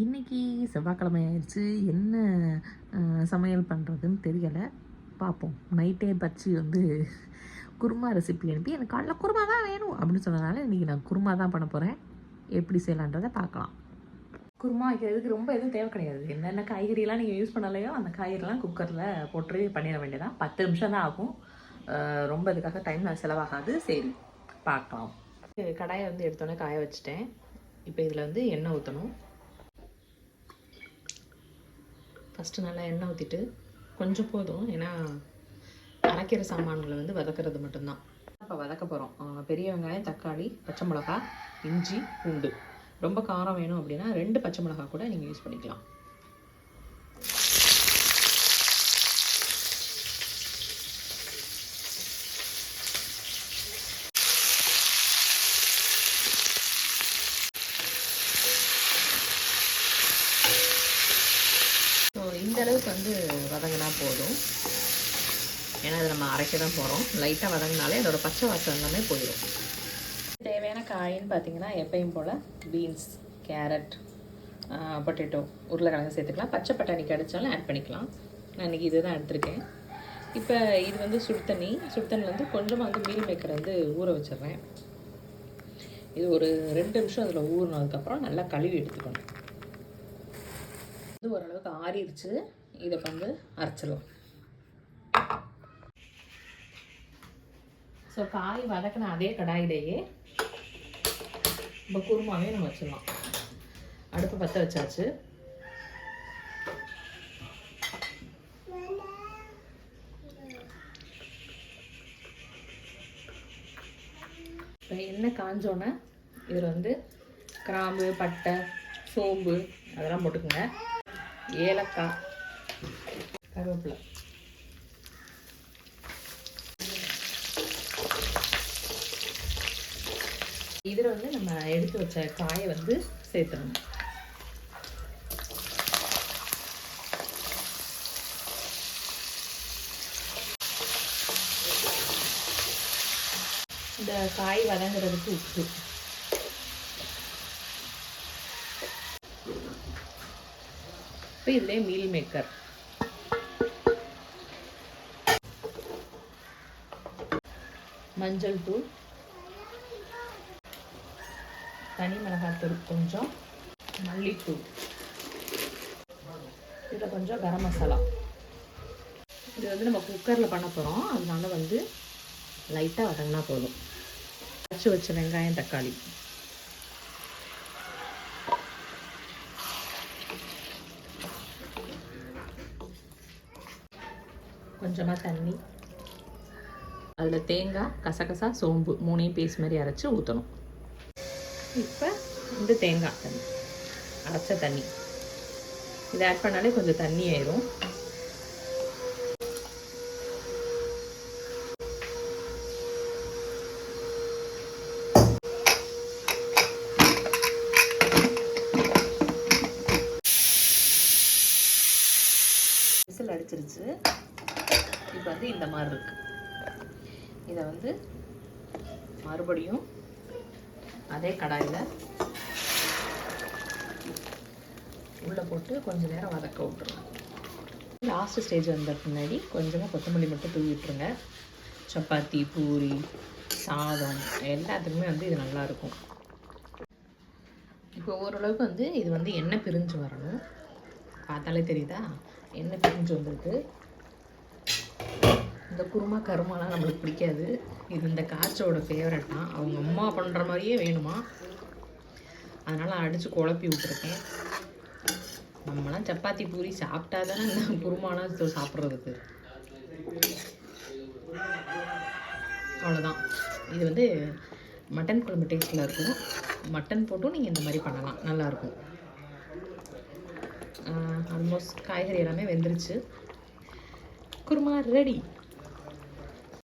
இன்றைக்கி செவ்வாய்க்கிழமை ஆயிடுச்சு. என்ன சமையல் பண்ணுறதுன்னு தெரியலை. பார்ப்போம். நைட்டே பச்சி வந்து குருமா ரெசிபி அனுப்பி எனக்கு காலைல குருமா தான் வேணும் அப்படின்னு சொன்னதுனால இன்றைக்கி நான் குருமா தான் பண்ண போகிறேன். எப்படி செய்யலான்றதை பார்க்கலாம். குருமா வைக்கிறதுக்கு ரொம்ப எதுவும் தேவை கிடையாது. என்னென்ன காய்கறியெல்லாம் நீங்கள் யூஸ் பண்ணலையோ அந்த காய்கறிலாம் குக்கரில் போட்டு பண்ணிட வேண்டியதான். 10 நிமிஷம் தான் ஆகும். ரொம்ப இதுக்காக டைம் செலவாகாது. சரி பார்க்கலாம். கடாயை வந்து எடுத்தோன்னே காய வச்சுட்டேன். இப்போ இதில் வந்து எண்ணெய் ஊற்றணும். ஃபஸ்ட்டு நல்லா எண்ணெய் ஊற்றிட்டு கொஞ்சம் போதும், ஏன்னா அரைக்கிற சாமான்களை வந்து வதக்கிறது மட்டும்தான். இப்போ வதக்க போகிறோம். பெரிய வெங்காயம், தக்காளி, பச்சை மிளகா, இஞ்சி, பூண்டு. ரொம்ப காரம் வேணும் அப்படின்னா 2 பச்சை மிளகா கூட நீங்கள் யூஸ் பண்ணிக்கலாம். இந்த அளவுக்கு வந்து வதங்கினா போதும், ஏன்னா அதை நம்ம அரைக்க தான் போகிறோம். லைட்டாக வதங்கினாலே அதோட பச்சை வாசம் எல்லாமே போயிடும். தேவையான காயின்னு பார்த்தீங்கன்னா எப்பயும் போல் பீன்ஸ், கேரட், பொட்டேட்டோ, உருளைக்கிழங்கு சேர்த்துக்கலாம். பச்சை பட்டாணி கிடைச்சாலும் ஆட் பண்ணிக்கலாம். நான் இன்றைக்கி இது தான் எடுத்திருக்கேன். இப்போ இது வந்து சுடுதண்ணி வந்து கொஞ்சமாக வந்து மீல் மேக்கர் வந்து ஊற வச்சிடுறேன். இது ஒரு 2 நிமிஷம் அதில் ஊறினதுக்கப்புறம் நல்லா கழுவி எடுத்துக்கணும். ஓரளவுக்கு ஆறிடுச்சு. இதை வந்து அரைச்சிடலாம். ஸோ காய் வதக்கின அதே கடாயிலேயே இப்போ குருமாவே நம்ம வச்சிடலாம். அடுப்பு பற்ற வச்சாச்சு. இப்போ எண்ணெய் காஞ்சோன்னே இதில் வந்து கிராம்பு, பட்டை, சோம்பு அதெல்லாம் போட்டுக்கோங்க. ஏலக்காய், கருவேப்பிலை. இதில் வந்து நம்ம எடுத்து வச்ச காயை வந்து சேர்த்துடணும். இந்த காய் வதங்குறதுக்கு உப்பு, இப்போ இதிலே மீல் மேக்கர், மஞ்சள் தூள், தனி மிளகாய்த்தூள் கொஞ்சம், மல்லித்தூள், இதில் கொஞ்சம் கரம் மசாலா. இது வந்து நம்ம குக்கரில் பண்ண போகிறோம், அதனால வந்து லைட்டாக வதங்கினா போதும். அரைச்சி வச்ச வெங்காயம், தக்காளி, கொஞ்சமாக தண்ணி, அதில் தேங்காய், கசகசா, சோம்பு 3 பேஸ்ட் மாதிரி அரைச்சி ஊற்றணும். இப்போ இந்த தேங்காய் தண்ணி, அரைச்ச தண்ணி இதை ஆட் பண்ணாலே கொஞ்சம் தண்ணி ஆயிரும். விசில் அடிச்சிருச்சு. இப்போ வந்து இந்த மாதிரி இருக்கு. இதை வந்து மறுபடியும் அதே கடாயில் உள்ளே போட்டு கொஞ்சம் நேரம் வதக்க விட்டுருங்க. லாஸ்ட் ஸ்டேஜ் வந்த பின்னாடி கொஞ்சமாக கொத்தமல்லி மட்டும் தூவி விட்டுருங்க. சப்பாத்தி, பூரி, சாதம் எல்லாத்துக்குமே வந்து இது நல்லாயிருக்கும். இப்போ ஓரளவுக்கு வந்து இது வந்து எண்ணெய் பிரிஞ்சு வரணும். பார்த்தாலே தெரியுதா, எண்ணெய் பிரிஞ்சு வந்துருக்கு. இந்த குருமா கருமாலாம் நம்மளுக்கு பிடிக்காது. இது இந்த காய்ச்சோட ஃபேவரட் தான். அவங்க அம்மா பண்ணுற மாதிரியே வேணுமா, அதனால் அடித்து குழப்பி விட்டுருக்கேன். நம்மளாம் சப்பாத்தி பூரி சாப்பிட்டா தானே இந்த குருமானா சாப்பிட்றதுக்கு. அவ்வளோதான். இது வந்து மட்டன் குழம்பு டேஸ்ட்டில் இருக்கும். மட்டன் போட்டும் நீங்கள் இந்த மாதிரி பண்ணலாம், நல்லாயிருக்கும். ஆல்மோஸ்ட் காய்கறி எல்லாமே வெந்துருச்சு. குருமா ரெடி.